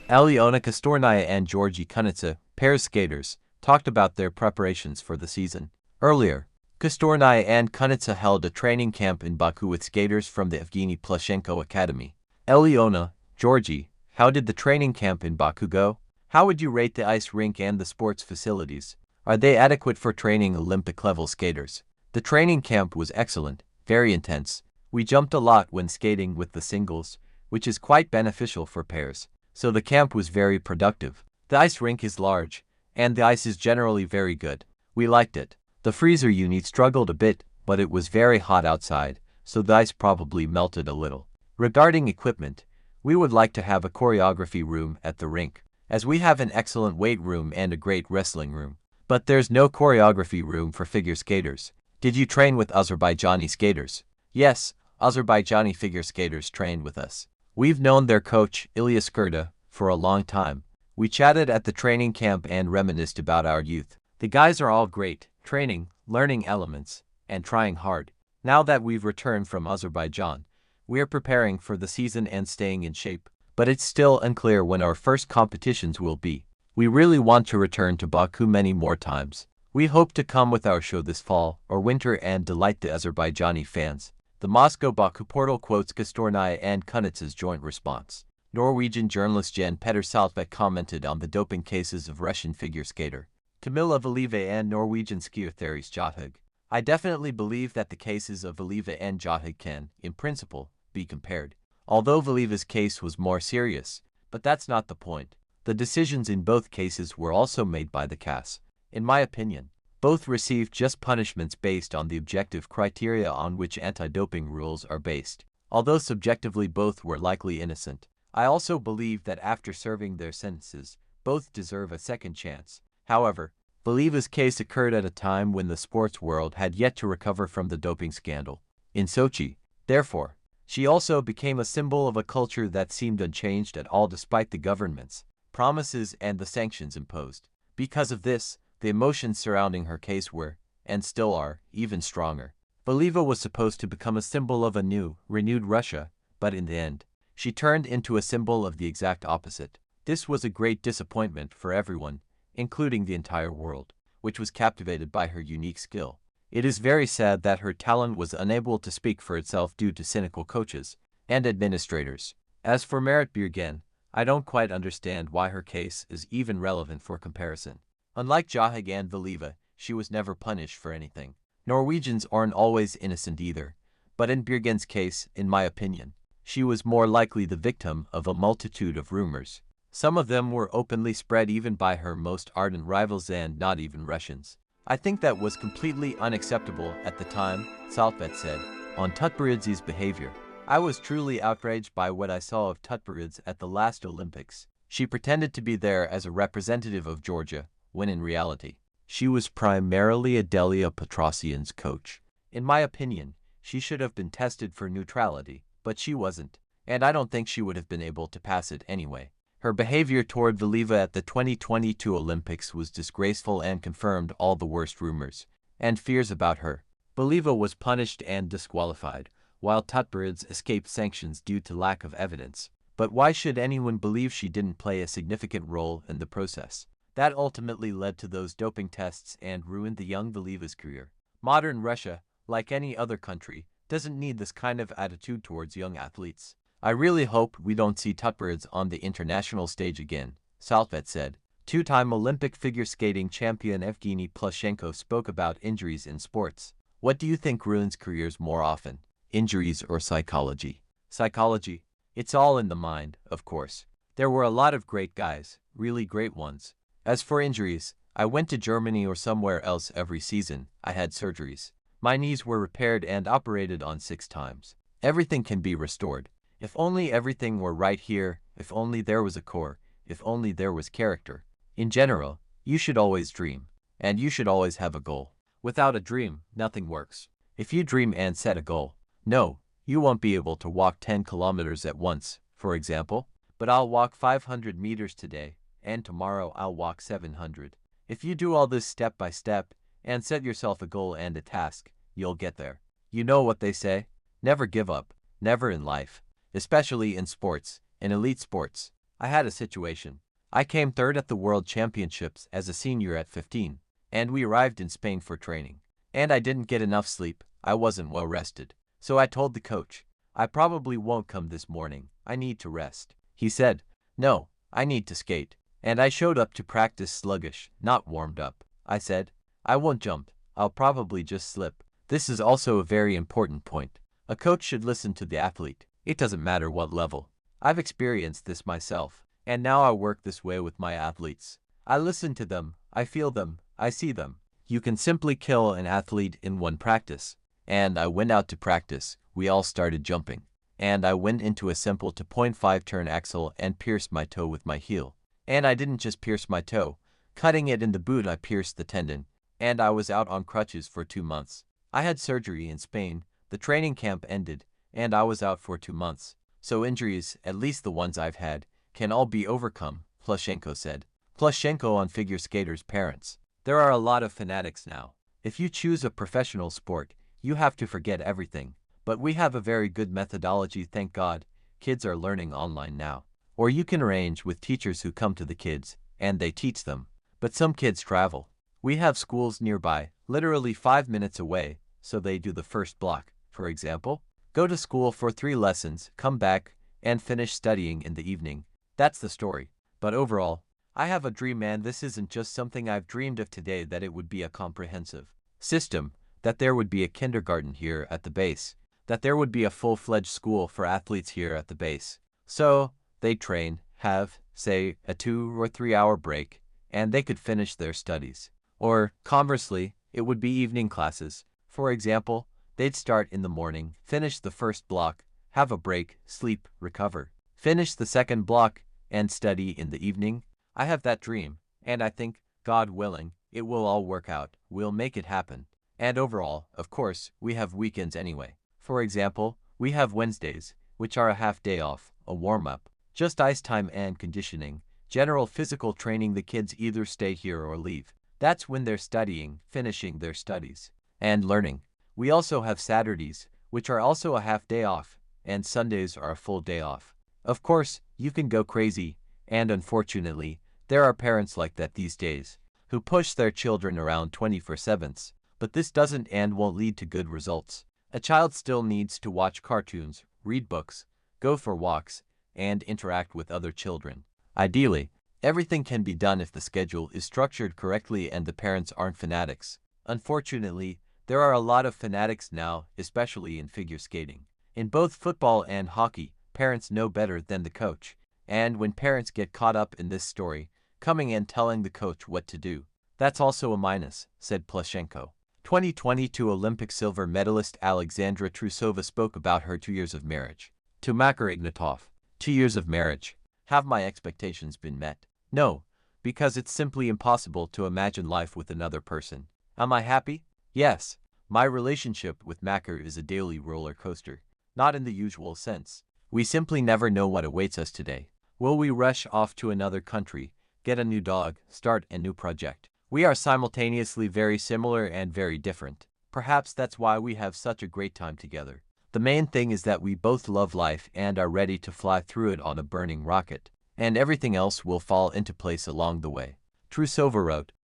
Alena Kostornaia and Georgi Kunitsa, pair skaters, talked about their preparations for the season. Earlier, Kostornaia and Kunitsa held a training camp in Baku with skaters from the Evgeni Plushenko Academy. Alena, Georgi, how did the training camp in Baku go? How would you rate the ice rink and the sports facilities? Are they adequate for training Olympic-level skaters? The training camp was excellent, very intense. We jumped a lot when skating with the singles, which is quite beneficial for pairs. So the camp was very productive. The ice rink is large, and the ice is generally very good. We liked it. The freezer unit struggled a bit, but it was very hot outside, so the ice probably melted a little. Regarding equipment, we would like to have a choreography room at the rink, as we have an excellent weight room and a great wrestling room. But there's no choreography room for figure skaters. Did you train with Azerbaijani skaters? Yes, Azerbaijani figure skaters trained with us. We've known their coach, Ilya Skurda, for a long time. We chatted at the training camp and reminisced about our youth. The guys are all great, training, learning elements, and trying hard. Now that we've returned from Azerbaijan, we are preparing for the season and staying in shape. But it's still unclear when our first competitions will be. We really want to return to Baku many more times. We hope to come with our show this fall or winter and delight the Azerbaijani fans. The Moscow-Baku portal quotes Kostornaia and Kunitsa's joint response. Norwegian journalist Jan Petter Saltvedt commented on the doping cases of Russian figure skater Kamila Valieva and Norwegian skier Eteri Jothug. I definitely believe that the cases of Valieva and Jothug can, in principle, be compared. Although Valieva's case was more serious, but that's not the point. The decisions in both cases were also made by the CAS. In my opinion, both received just punishments based on the objective criteria on which anti-doping rules are based. Although subjectively both were likely innocent, I also believe that after serving their sentences, both deserve a second chance. However, Valieva's case occurred at a time when the sports world had yet to recover from the doping scandal in Sochi. Therefore, she also became a symbol of a culture that seemed unchanged at all despite the government's promises and the sanctions imposed. Because of this, the emotions surrounding her case were, and still are, even stronger. Valieva was supposed to become a symbol of a new, renewed Russia, but in the end, she turned into a symbol of the exact opposite. This was a great disappointment for everyone, including the entire world, which was captivated by her unique skill. It is very sad that her talent was unable to speak for itself due to cynical coaches and administrators. As for Marit Bjørgen, I don't quite understand why her case is even relevant for comparison. Unlike Jothug and Valieva, she was never punished for anything. Norwegians aren't always innocent either, but in Bjørgen's case, in my opinion, she was more likely the victim of a multitude of rumors. Some of them were openly spread even by her most ardent rivals and not even Russians. I think that was completely unacceptable at the time, Saltvedt said, on Tutberidze's behavior. I was truly outraged by what I saw of Tutberidze at the last Olympics. She pretended to be there as a representative of Georgia, when in reality, she was primarily Adelia Petrosian's coach. In my opinion, she should have been tested for neutrality, but she wasn't, and I don't think she would have been able to pass it anyway. Her behavior toward Valieva at the 2022 Olympics was disgraceful and confirmed all the worst rumors and fears about her. Valieva was punished and disqualified, while Tutberidze escaped sanctions due to lack of evidence. But why should anyone believe she didn't play a significant role in the process? That ultimately led to those doping tests and ruined the young Valieva's career. Modern Russia, like any other country, doesn't need this kind of attitude towards young athletes. I really hope we don't see Tutberidze on the international stage again, Saltvedt said. Two-time Olympic figure skating champion Evgeni Plushenko spoke about injuries in sports. What do you think ruins careers more often? Injuries or psychology? Psychology. It's all in the mind, of course. There were a lot of great guys, really great ones. As for injuries, I went to Germany or somewhere else every season. I had surgeries. My knees were repaired and operated on 6 times. Everything can be restored. If only everything were right here, if only there was a core, if only there was character. In general, you should always dream, and you should always have a goal. Without a dream, nothing works. If you dream and set a goal, no, you won't be able to walk 10 kilometers at once, for example, but I'll walk 500 meters today, and tomorrow I'll walk 700. If you do all this step by step, and set yourself a goal and a task, you'll get there. You know what they say? Never give up, never in life. Especially in sports, in elite sports. I had a situation. I came third at the World Championships as a senior at 15, and we arrived in Spain for training. And I didn't get enough sleep, I wasn't well rested. So I told the coach, I probably won't come this morning, I need to rest. He said, no, I need to skate. And I showed up to practice sluggish, not warmed up. I said, I won't jump, I'll probably just slip. This is also a very important point. A coach should listen to the athlete. It doesn't matter what level. I've experienced this myself, and now I work this way with my athletes. I listen to them, I feel them, I see them. You can simply kill an athlete in one practice. And I went out to practice, we all started jumping. And I went into a simple 2.5 turn axel and pierced my toe with my heel. And I didn't just pierce my toe. Cutting it in the boot I pierced the tendon. And I was out on crutches for 2 months. I had surgery in Spain, the training camp ended, and I was out for 2 months. So injuries, at least the ones I've had, can all be overcome, Plushenko said. Plushenko on figure skaters' parents. There are a lot of fanatics now. If you choose a professional sport, you have to forget everything. But we have a very good methodology, thank God. Kids are learning online now. Or you can arrange with teachers who come to the kids, and they teach them. But some kids travel. We have schools nearby, literally 5 minutes away, so they do the first block, for example. Go to school for 3 lessons, come back, and finish studying in the evening. That's the story. But overall, I have a dream, and this isn't just something I've dreamed of today, that it would be a comprehensive system, that there would be a kindergarten here at the base, that there would be a full-fledged school for athletes here at the base. So, they train, have, say, a 2 or 3 hour break, and they could finish their studies. Or, conversely, it would be evening classes. For example, they'd start in the morning, finish the first block, have a break, sleep, recover, finish the second block, and study in the evening. I have that dream, and I think, God willing, it will all work out, we'll make it happen. And overall, of course, we have weekends anyway. For example, we have Wednesdays, which are a half day off, a warm-up, just ice time and conditioning, general physical training. The kids either stay here or leave. That's when they're studying, finishing their studies, and learning. We also have Saturdays, which are also a half day off, and Sundays are a full day off. Of course, you can go crazy, and unfortunately, there are parents like that these days, who push their children around 24/7. But this doesn't and won't lead to good results. A child still needs to watch cartoons, read books, go for walks, and interact with other children. Ideally, everything can be done if the schedule is structured correctly and the parents aren't fanatics. Unfortunately, there are a lot of fanatics now, especially in figure skating. In both football and hockey, parents know better than the coach. And when parents get caught up in this story, coming and telling the coach what to do, that's also a minus, said Plushenko. 2022 Olympic silver medalist Alexandra Trusova spoke about her 2 years of marriage. To Makar Ignatov, 2 years of marriage. Have my expectations been met? No, because it's simply impossible to imagine life with another person. Am I happy? Yes. My relationship with Makar is a daily roller coaster, not in the usual sense. We simply never know what awaits us today. Will we rush off to another country, get a new dog, start a new project? We are simultaneously very similar and very different. Perhaps that's why we have such a great time together. The main thing is that we both love life and are ready to fly through it on a burning rocket, and everything else will fall into place along the way. Trusova wrote,